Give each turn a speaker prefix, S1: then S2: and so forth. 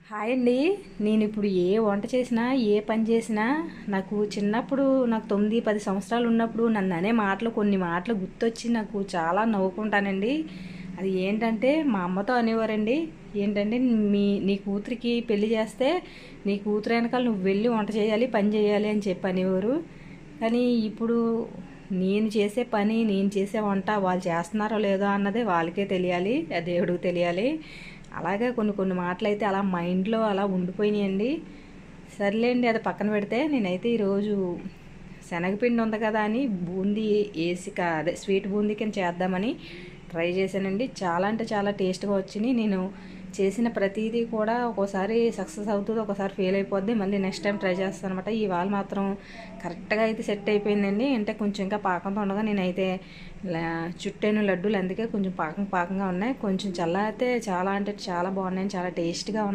S1: Hi అండి. నేను ఇప్పుడు ఏ వంట చేసినా ఏ పని చేసినా నాకు చిన్నప్పుడు నాకు 9-10 సంవత్సరాలు ఉన్నప్పుడు నన్ను అనే మాటలు కొన్ని మాటలు గుర్తొచ్చి నాకు చాలా నవ్వుకుంటానండి. అది ఏంటంటే మా అమ్మతో అనేవారండి. ఏంటంటే నీ కూతురికి పెళ్లి చేస్తే నీ కూతురు వెనకాల నువ్వు వెళ్ళి వంట చేయాలి, పని చేయాలి అని చెప్పి అనేవారు. కానీ ఇప్పుడు నేను చేసే పని, నేను చేసే వంట వాళ్ళు చేస్తున్నారో లేదో అన్నదే వాళ్ళకే తెలియాలి, ఆ దేవుడికి తెలియాలి. అలాగే కొన్ని కొన్ని మాటలైతే అలా మైండ్లో అలా ఉండిపోయినాయండి. సర్లేండి, అది పక్కన పెడితే నేనైతే ఈరోజు శనగపిండి ఉంది కదా అని బూందీ అదే స్వీట్ బూందీ కింద చేద్దామని ట్రై చేశానండి. చాలా అంటే చాలా టేస్ట్గా వచ్చినాయి. నేను చేసిన ప్రతిదీ కూడా ఒక్కోసారి సక్సెస్ అవుతుంది, ఒకసారి ఫెయిల్ అయిపోద్ది. మళ్ళీ నెక్స్ట్ టైం ట్రై చేస్తాను అనమాట. ఇవాళ మాత్రం కరెక్ట్గా అయితే సెట్ అయిపోయిందండి. అంటే కొంచెం ఇంకా పాకంతో ఉండగా నేనైతే చుట్టాను లడ్డూలు, అందుకే కొంచెం పాకంగా ఉన్నాయి. కొంచెం చల్లారితే చాలా అంటే చాలా బాగున్నాయి, చాలా టేస్ట్గా ఉన్నాయి.